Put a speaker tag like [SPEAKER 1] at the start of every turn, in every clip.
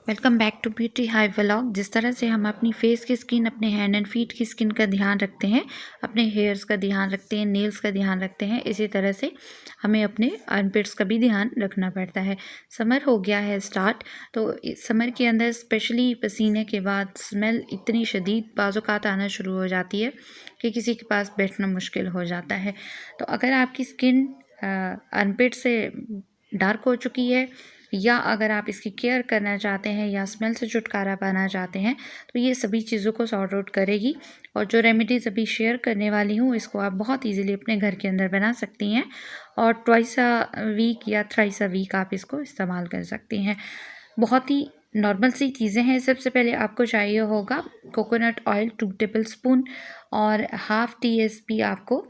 [SPEAKER 1] Welcome back to beauty high vlog. जिस तरह से हम अपनी फेस की स्किन, अपने हैंड एंड फीट की स्किन का ध्यान रखते हैं, अपने हेयर्स का ध्यान रखते हैं, नेल्स का ध्यान रखते हैं, इसी तरह से हमें अपने आर्मपिट्स का भी ध्यान रखना पड़ता है। समर हो गया है स्टार्ट, तो समर के अंदर स्पेशली पसीने के बाद स्मेल इतनी शदीद बाज़ौक़ात आना शुरू हो जाती है कि किसी के पास बैठना मुश्किल हो जाता है। तो अगर आपकी स्किन आर्मपिट से डार्क हो चुकी है या अगर आप इसकी केयर करना चाहते हैं या स्मेल से छुटकारा पाना चाहते हैं, तो ये सभी चीज़ों को सॉर्ट आउट करेगी। और जो रेमेडीज़ अभी शेयर करने वाली हूँ, इसको आप बहुत इजीली अपने घर के अंदर बना सकती हैं और ट्वाइस अ वीक या थ्राइस अ वीक आप इसको इस्तेमाल कर सकती हैं। बहुत ही नॉर्मल सी चीज़ें हैं। सबसे पहले आपको चाहिए होगा कोकोनट ऑयल 2 टेबल स्पून और हाफ़ टीएसपी आपको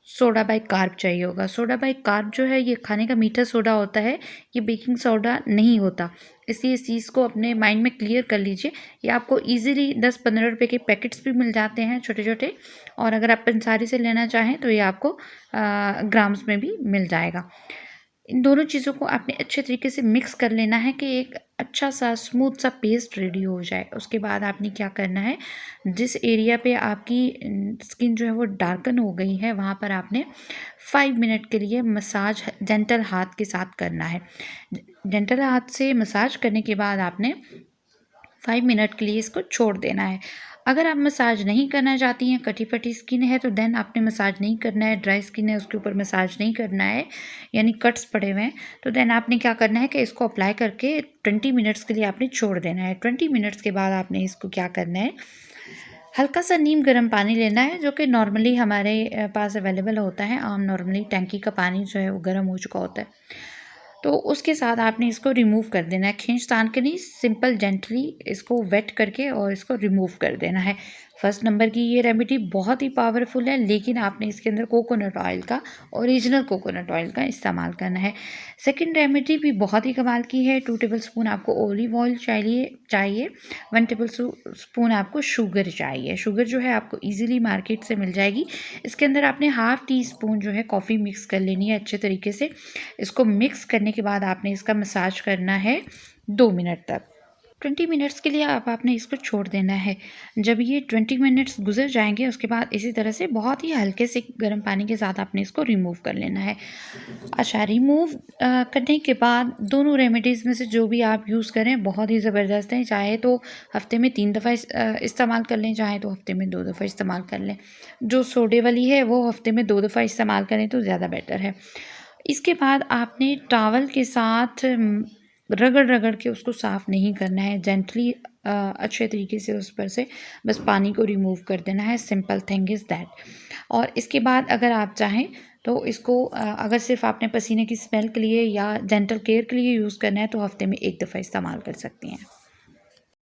[SPEAKER 1] सोडा बाई कार्ब चाहिए होगा। सोडा बाई कार्ब जो है ये खाने का मीठा सोडा होता है, ये बेकिंग सोडा नहीं होता। इसलिए इस चीज़ को अपने माइंड में क्लियर कर लीजिए। ये आपको ईज़िली 10-15 रुपए के पैकेट्स भी मिल जाते हैं छोटे-छोटे, और अगर आप पंसारी से लेना चाहें तो ये आपको ग्राम्स में भी मिल जाएगा। इन दोनों चीज़ों को आपने अच्छे तरीके से मिक्स कर लेना है कि एक अच्छा सा स्मूथ सा पेस्ट रेडी हो जाए। उसके बाद आपने क्या करना है, जिस एरिया पे आपकी स्किन जो है वो डार्कन हो गई है, वहाँ पर आपने 5 मिनट के लिए मसाज जेंटल हाथ के साथ करना है। जेंटल हाथ से मसाज करने के बाद आपने 5 मिनट के लिए इसको छोड़ देना है। अगर आप मसाज नहीं करना चाहती हैं, कटी-फटी स्किन है, तो देन आपने मसाज नहीं करना है। ड्राई स्किन है, उसके ऊपर मसाज नहीं करना है, यानी कट्स पड़े हुए हैं, तो देन आपने क्या करना है कि इसको अप्लाई करके 20 मिनट्स के लिए आपने छोड़ देना है। 20 मिनट्स के बाद आपने इसको क्या करना है, हल्का सा नीम गर्म पानी लेना है, जो कि नॉर्मली हमारे पास अवेलेबल होता है। नॉर्मली टैंकी का पानी जो है वो गर्म हो चुका होता है, तो उसके साथ आपने इसको रिमूव कर देना है। खींच-तान के नहीं, सिंपल जेंटली इसको वेट करके और इसको रिमूव कर देना है। फर्स्ट नंबर की ये रेमेडी बहुत ही पावरफुल है, लेकिन आपने इसके अंदर कोकोनट ऑयल का, ओरिजिनल कोकोनट ऑयल का इस्तेमाल करना है। सेकंड रेमेडी भी बहुत ही कमाल की है। 2 टेबल स्पून आपको ऑलिव ऑयल चाहिए। 1 टेबल स्पून आपको शुगर चाहिए। शुगर जो है आपको ईज़िली मार्केट से मिल जाएगी। इसके अंदर आपने हाफ़ टी स्पून जो है कॉफ़ी मिक्स कर लेनी है अच्छे तरीके से। इसको मिक्स करने के बाद आपने इसका मसाज करना है 2 मिनट तक। 20 मिनट्स के लिए आपने इसको छोड़ देना है। जब ये 20 मिनट्स गुजर जाएंगे, उसके बाद इसी तरह से बहुत ही हल्के से गर्म पानी के साथ आपने इसको रिमूव कर लेना है। अच्छा, रिमूव करने के बाद दोनों रेमेडीज़ में से जो भी आप यूज़ करें बहुत ही ज़बरदस्त हैं। चाहे तो हफ्ते में 3 दफ़ा इस्तेमाल कर लें, चाहे तो हफ्ते में 2 दफ़ा इस्तेमाल कर लें। जो सोडे वाली है वो हफ्ते में 2 दफ़ा इस्तेमाल करें तो ज़्यादा बेटर है। इसके बाद आपने टॉवल के साथ रगड़-रगड़ के उसको साफ़ नहीं करना है। जेंटली अच्छे तरीके से उस पर से बस पानी को रिमूव कर देना है। Simple thing is that. और इसके बाद अगर आप चाहें तो इसको अगर सिर्फ़ आपने पसीने की स्मेल के लिए या डेंटल केयर के लिए यूज़ करना है, तो हफ़्ते में 1 दफ़ा इस्तेमाल कर सकती हैं।